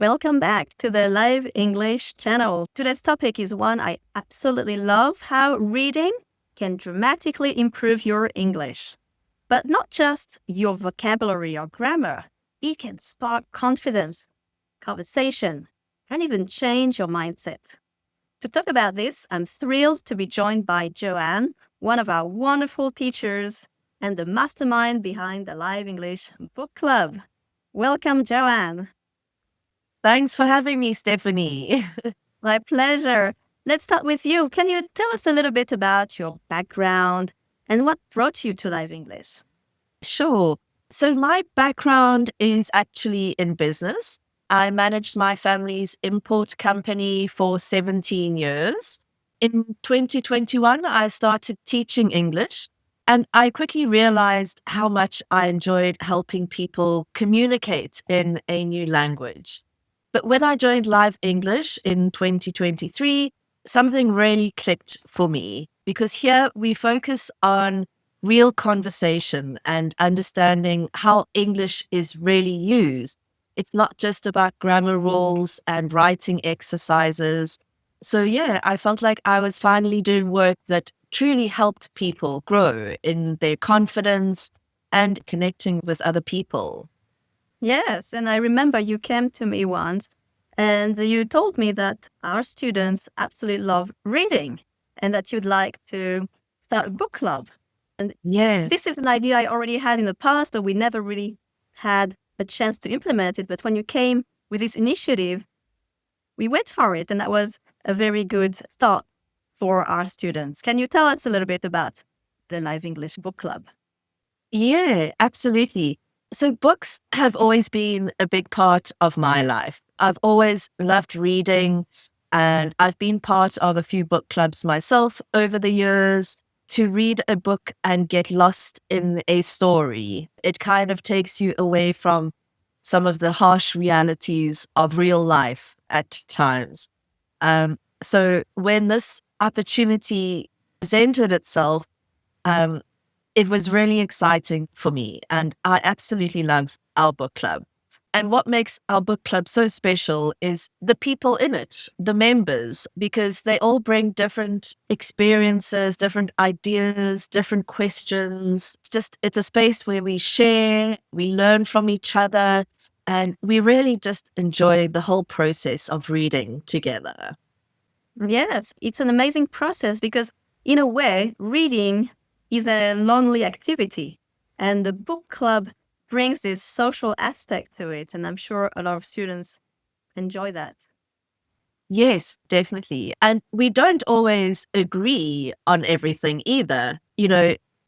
Welcome back to the Live English channel. Today's topic is one I absolutely love: how reading can dramatically improve your English. But not just your vocabulary or grammar, it can spark confidence, conversation, and even change your mindset. To talk about this, I'm thrilled to be joined by Joanne, one of our wonderful teachers and the mastermind behind the Live English Book Club. Welcome, Joanne. Thanks for having me, Stephanie. My pleasure. Let's start with you. Can you tell us a little bit about your background and what brought you to Live English? Sure. So, my background is actually in business. I managed my family's import company for 17 years. In 2021, I started teaching English, and I quickly realized how much I enjoyed helping people communicate in a new language. But when I joined Live English in 2023, something really clicked for me because here we focus on real conversation and understanding how English is really used. It's not just about grammar rules and writing exercises. So, yeah, I felt like I was finally doing work that truly helped people grow in their confidence and connecting with other people. Yes, and I remember you came to me once and you told me that our students absolutely love reading and that you'd like to start a book club. And Yeah. this is an idea I already had in the past, but we never really had a chance to implement it. But when you came with this initiative, we went for it, and that was a very good thought for our students. Can you tell us a little bit about the Live English Book Club? Yeah, absolutely. So, books have always been a big part of my life. I've always loved reading, and I've been part of a few book clubs myself over the years. To read a book and get lost in a story, it kind of takes you away from some of the harsh realities of real life at times. So, when this opportunity presented itself, um, it was really exciting for me, and I absolutely love our book club. And what makes our book club so special is the people in it, the members, because they all bring different experiences, different ideas, different questions. It's a space where we share, we learn from each other, and we really just enjoy the whole process of reading together. Yes, it's an amazing process because, in a way, reading is a lonely activity, and the book club brings this social aspect to it. And I'm sure a lot of students enjoy that. Yes, definitely. And we don't always agree on everything either.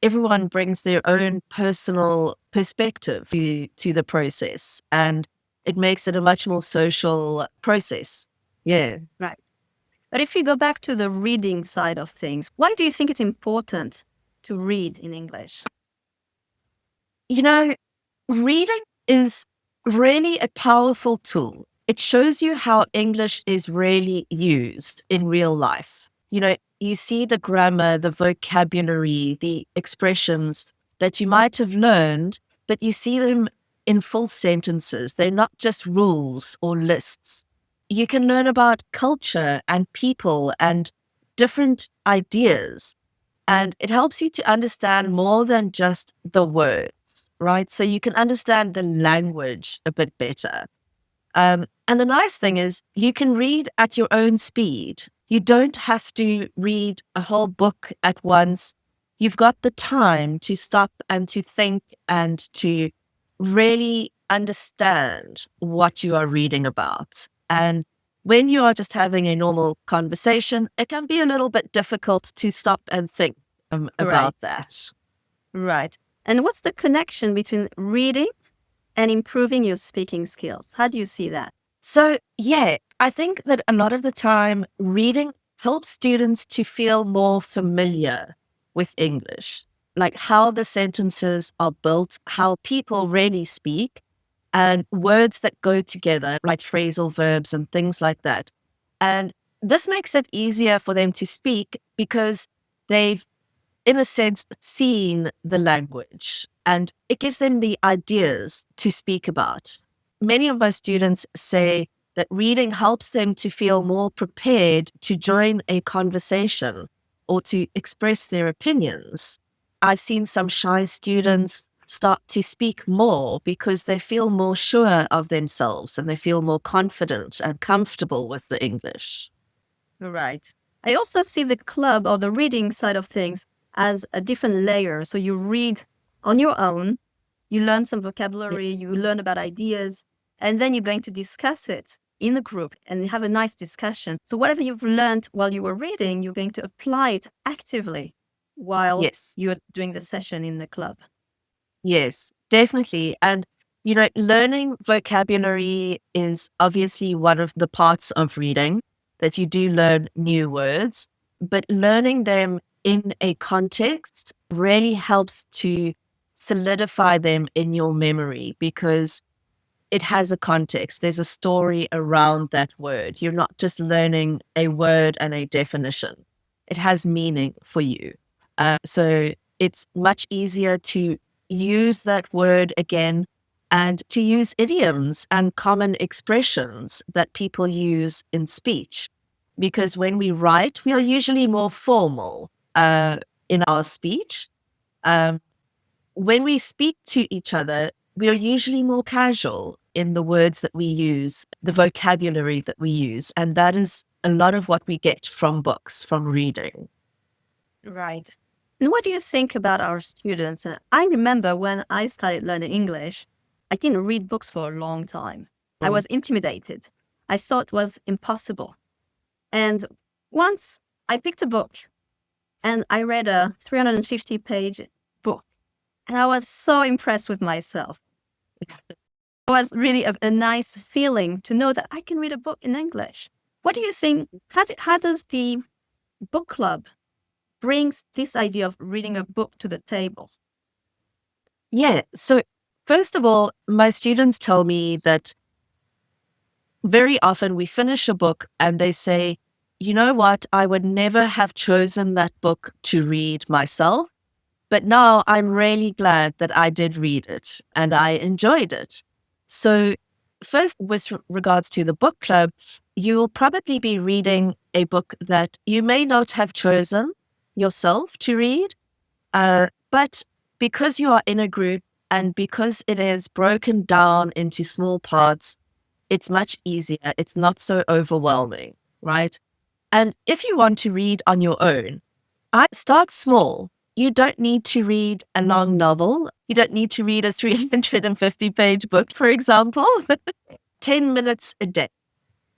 Everyone brings their own personal perspective to the process, and it makes it a much more social process. Yeah. Right. But if you go back to the reading side of things, why do you think it's important to read in English? You know, reading is really a powerful tool. It shows you how English is really used in real life. You see the grammar, the vocabulary, the expressions that you might have learned, but you see them in full sentences. They're not just rules or lists. You can learn about culture and people and different ideas. And it helps you to understand more than just the words, right? So you can understand the language a bit better. And the nice thing is, you can read at your own speed. You don't have to read a whole book at once. You've got the time to stop and to think and to really understand what you are reading about. And when you are just having a normal conversation, it can be a little bit difficult to stop and think Right. about that. Right. And what's the connection between reading and improving your speaking skills? How do you see that? So, yeah, I think that a lot of the time reading helps students to feel more familiar with English, like how the sentences are built, how people really speak, and words that go together, like phrasal verbs and things like that. And this makes it easier for them to speak because they've, in a sense, seen the language and it gives them the ideas to speak about. Many of my students say that reading helps them to feel more prepared to join a conversation or to express their opinions. I've seen some shy students start to speak more because they feel more sure of themselves and they feel more confident and comfortable with the English. Right. I also see the club or the reading side of things as a different layer. So you read on your own, you learn some vocabulary, you learn about ideas, and then you're going to discuss it in the group and have a nice discussion. So whatever you've learned while you were reading, you're going to apply it actively while Yes. you're doing the session in the club. Yes, definitely. And, you know, learning vocabulary is obviously one of the parts of reading that you do learn new words, but learning them in a context really helps to solidify them in your memory because it has a context. There's a story around that word. You're not just learning a word and a definition. It has meaning for you. So it's much easier to use that word again and to use idioms and common expressions that people use in speech. Because when we write, we are usually more formal in our speech. Um, when we speak to each other, we are usually more casual in the words that we use, the vocabulary that we use. And that is a lot of what we get from books, from reading. Right. And what do you think about our students? I remember when I started learning English, I didn't read books for a long time. I was intimidated. I thought it was impossible. And once I picked a book and I read a 350-page book, and I was so impressed with myself. It was really a nice feeling to know that I can read a book in English. What do you think? How does the book club brings this idea of reading a book to the table? Yeah. So, first of all, my students tell me that very often we finish a book and they say, you know what, I would never have chosen that book to read myself. But now I'm really glad that I did read it and I enjoyed it. So, first, with regards to the book club, you will probably be reading a book that you may not have chosen yourself to read. But because you are in a group and because it is broken down into small parts, it's much easier. It's not so overwhelming, right? And if you want to read on your own, I start small. You don't need to read a long novel. You don't need to read a 350-page book, for example. 10 minutes a day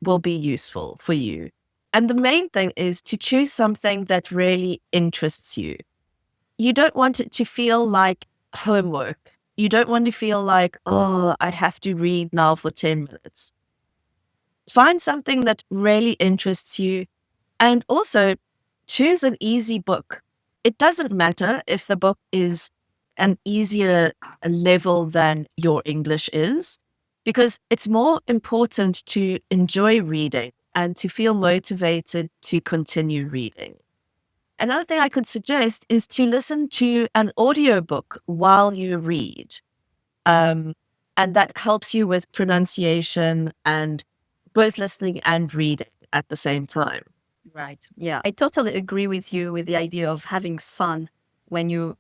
will be useful for you. And the main thing is to choose something that really interests you. You don't want it to feel like homework. You don't want to feel like, oh, I have to read now for 10 minutes. Find something that really interests you and also choose an easy book. It doesn't matter if the book is an easier level than your English is, because it's more important to enjoy reading and to feel motivated to continue reading. Another thing I could suggest is to listen to an audiobook while you read. And that helps you with pronunciation and both listening and reading at the same time. Right. Yeah. I totally agree with you with the idea of having fun when you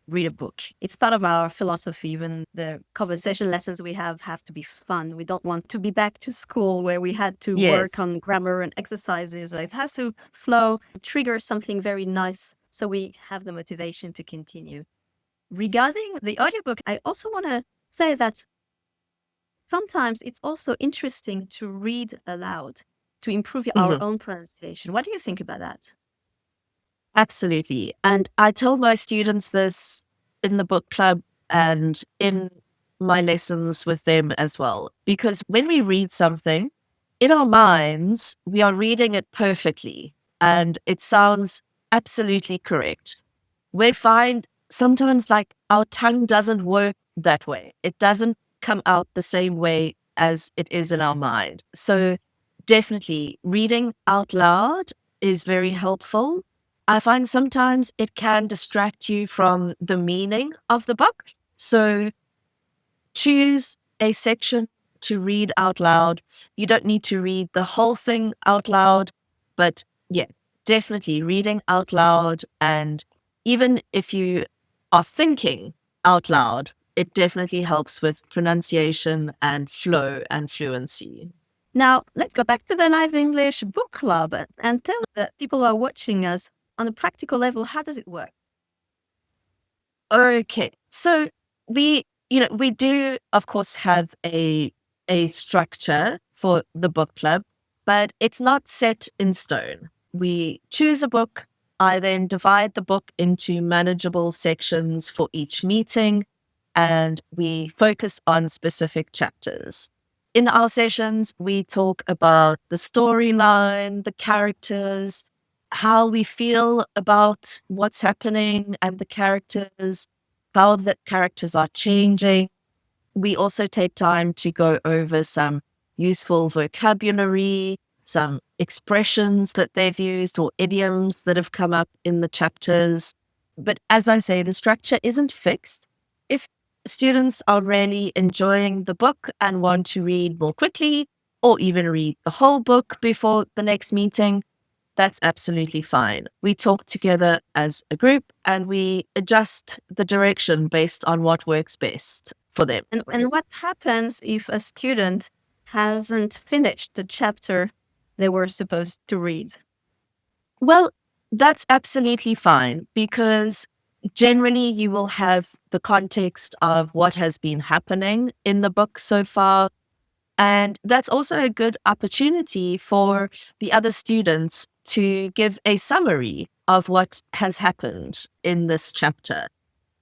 read a book. It's part of our philosophy. Even the conversation lessons we have to be fun. We don't want to be back to school where we had to Yes. work on grammar and exercises. It has to flow, trigger something very nice so we have the motivation to continue. Regarding the audiobook, I also want to say that sometimes it's also interesting to read aloud to improve our own pronunciation. What do you think about that? Absolutely. And I tell my students this in the book club and in my lessons with them as well. Because when we read something, in our minds, we are reading it perfectly and it sounds absolutely correct. We find sometimes like our tongue doesn't work that way. It doesn't come out the same way as it is in our mind. So definitely reading out loud is very helpful. I find sometimes it can distract you from the meaning of the book. So choose a section to read out loud. You don't need to read the whole thing out loud, but yeah, definitely reading out loud. And even if you are thinking out loud, it definitely helps with pronunciation and flow and fluency. Now, let's go back to the Live English Book Club and tell the people who are watching us on a practical level, how does it work? Okay. So we do of course have a structure for the book club, but it's not set in stone. We choose a book. I then divide the book into manageable sections for each meeting, and we focus on specific chapters. In our sessions, we talk about the storyline, the characters, how we feel about what's happening and the characters, how the characters are changing. We also take time to go over some useful vocabulary, some expressions that they've used or idioms that have come up in the chapters. But as I say, the structure isn't fixed. If students are really enjoying the book and want to read more quickly, or even read the whole book before the next meeting, that's absolutely fine. We talk together as a group and we adjust the direction based on what works best for them. And what happens if a student hasn't finished the chapter they were supposed to read? Well, that's absolutely fine because generally you will have the context of what has been happening in the book so far. And that's also a good opportunity for the other students to give a summary of what has happened in this chapter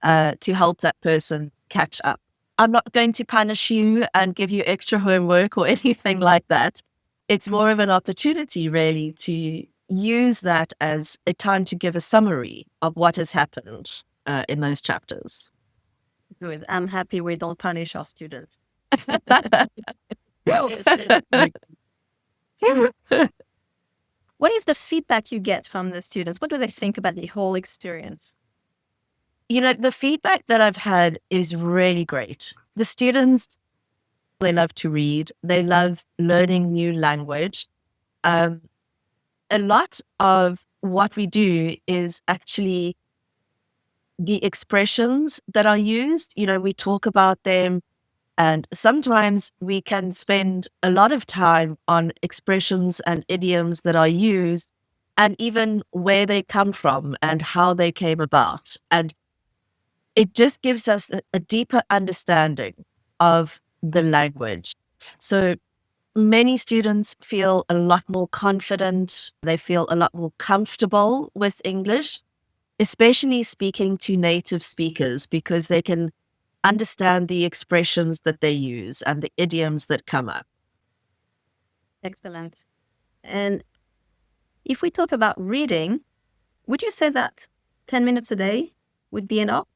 to help that person catch up. I'm not going to punish you and give you extra homework or anything like that. It's more of an opportunity, really, to use that as a time to give a summary of what has happened in those chapters. Good. I'm happy we don't punish our students. What is the feedback you get from the students? What do they think about the whole experience? The feedback that I've had is really great. The students, they love to read. They love learning new language. A lot of what we do is actually the expressions that are used. We talk about them, and sometimes we can spend a lot of time on expressions and idioms that are used and even where they come from and how they came about. And it just gives us a deeper understanding of the language. So many students feel a lot more confident. They feel a lot more comfortable with English, especially speaking to native speakers, because they can understand the expressions that they use and the idioms that come up. Excellent. And if we talk about reading, would you say that 10 minutes a day would be enough?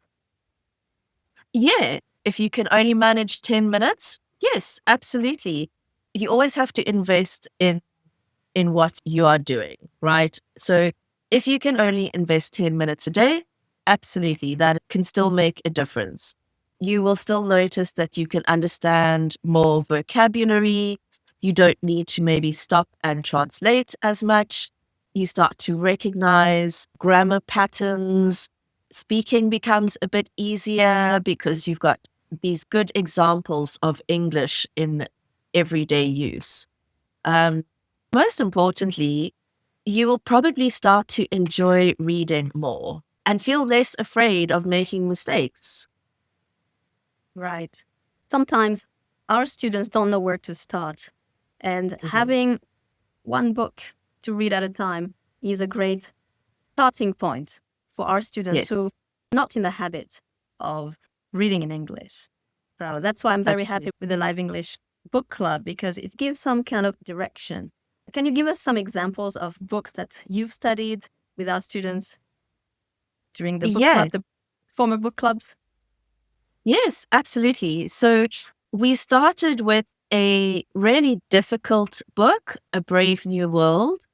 Yeah, if you can only manage 10 minutes, yes, absolutely. You always have to invest in what you are doing, right? So if you can only invest 10 minutes a day, absolutely, that can still make a difference. You will still notice that you can understand more vocabulary. You don't need to maybe stop and translate as much. You start to recognize grammar patterns. Speaking becomes a bit easier because you've got these good examples of English in everyday use. Most importantly, you will probably start to enjoy reading more and feel less afraid of making mistakes. Right. Sometimes our students don't know where to start, and having one book to read at a time is a great starting point for our students who Yes, are not in the habit of reading in English. So that's why I'm very happy absolutely. with the Live English Book Club, because it gives some kind of direction. Can you give us some examples of books that you've studied with our students during the book Yeah, club, the former book clubs? yes, absolutely. So we started with a really difficult book, A Brave New World,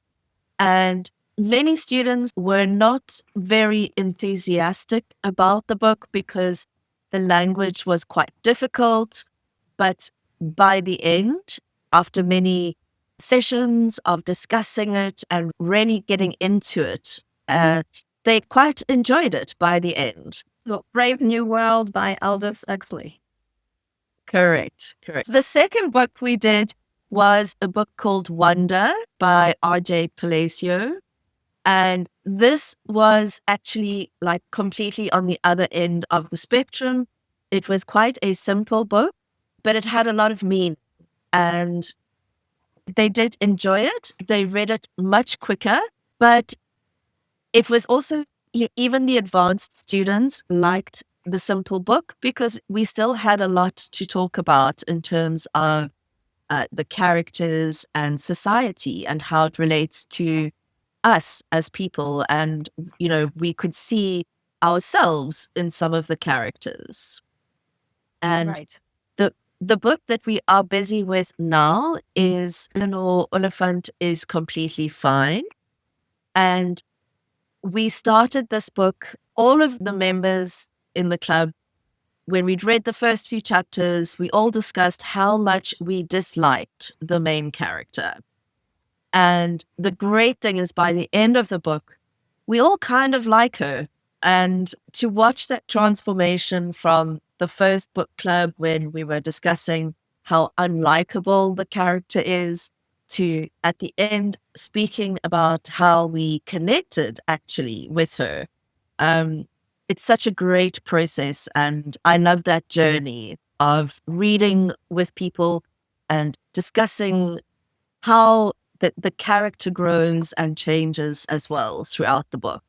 and many students were not very enthusiastic about the book because the language was quite difficult. But by the end, after many sessions of discussing it and really getting into it, they quite enjoyed it by the end. So, Brave New World by Aldous Huxley. Correct. The second book we did was a book called Wonder by R.J. Palacio. And this was actually like completely on the other end of the spectrum. It was quite a simple book, but it had a lot of meaning. And they did enjoy it. They read it much quicker, but it was also, even the advanced students liked the simple book because we still had a lot to talk about in terms of the characters and society and how it relates to us as people. And, we could see ourselves in some of the characters. And Right. the book that we are busy with now is Eleanor Oliphant is Completely Fine. And we started this book, all of the members in the club, when we'd read the first few chapters, we all discussed how much we disliked the main character. And the great thing is, by the end of the book, we all kind of like her. And to watch that transformation from the first book club when we were discussing how unlikable the character is to at the end speaking about how we connected actually with her. It's such a great process. And I love that journey of reading with people and discussing how the character grows and changes as well throughout the book.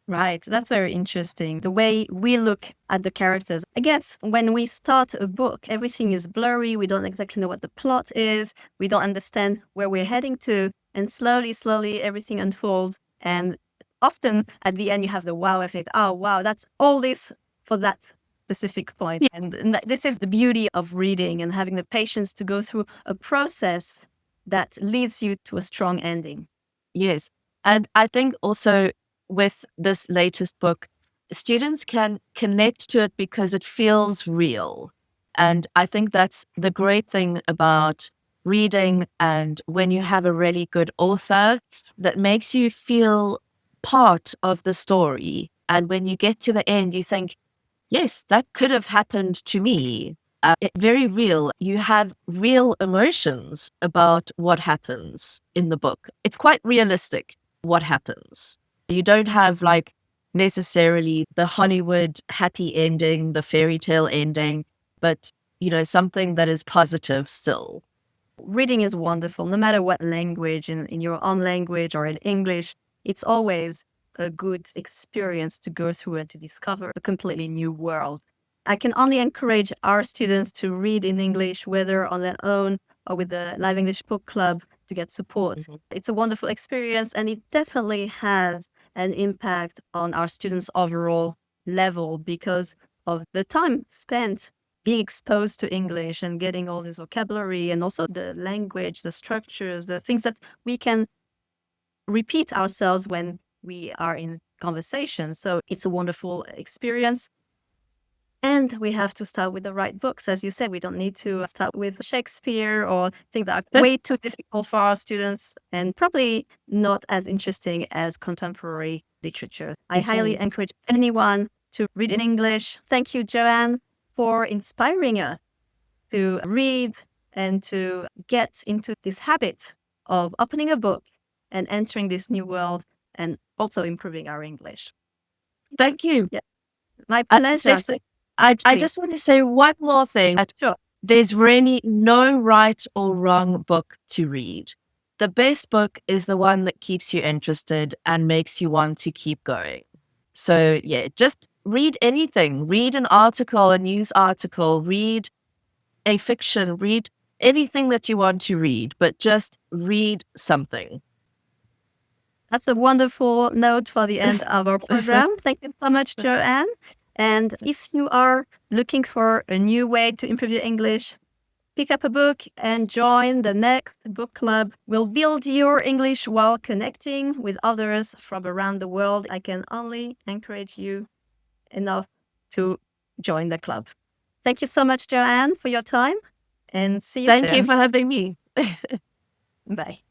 Right. That's very interesting. The way we look at the characters. I guess when we start a book, everything is blurry. We don't exactly know what the plot is. We don't understand where we're heading to. And slowly, everything unfolds. And often at the end, you have the wow effect. Oh, wow, that's all this for that specific point. Yeah. And this is the beauty of reading and having the patience to go through a process that leads you to a strong ending. Yes. And I think also with this latest book, students can connect to it because it feels real. And I think that's the great thing about reading. And when you have a really good author that makes you feel part of the story. And when you get to the end, you think, yes, that could have happened to me. It's very real. You have real emotions about what happens in the book. It's quite realistic what happens. You don't have like necessarily the Hollywood happy ending, the fairy tale ending, but something that is positive still. Reading is wonderful, no matter what language, in your own language or in English. It's always a good experience to go through and to discover a completely new world. I can only encourage our students to read in English, whether on their own or with the Live English Book Club, to get support. Mhm. It's a wonderful experience, and it definitely has an impact on our students' overall level because of the time spent being exposed to English and getting all this vocabulary and also the language, the structures, the things that we can repeat ourselves when we are in conversation. So it's a wonderful experience. And we have to start with the right books. As you said, we don't need to start with Shakespeare or things that are way too difficult for our students and probably not as interesting as contemporary literature. I highly encourage anyone to read in English. Thank you, Joanne, for inspiring us to read and to get into this habit of opening a book and entering this new world and also improving our English. Thank you. Yeah, my pleasure. So, I just want to say one more thing. sure. There's really no right or wrong book to read. The best book is the one that keeps you interested and makes you want to keep going. So, yeah, just read anything. Read an article, a news article, read a fiction, read anything that you want to read, but just read something. That's a wonderful note for the end of our program. Thank you so much, Joanne. And if you are looking for a new way to improve your English, pick up a book and join the next book club. We'll build your English while connecting with others from around the world. I can only encourage you enough to join the club. Thank you so much, Joanne, for your time. and see you Thank you soon. for having me. Bye.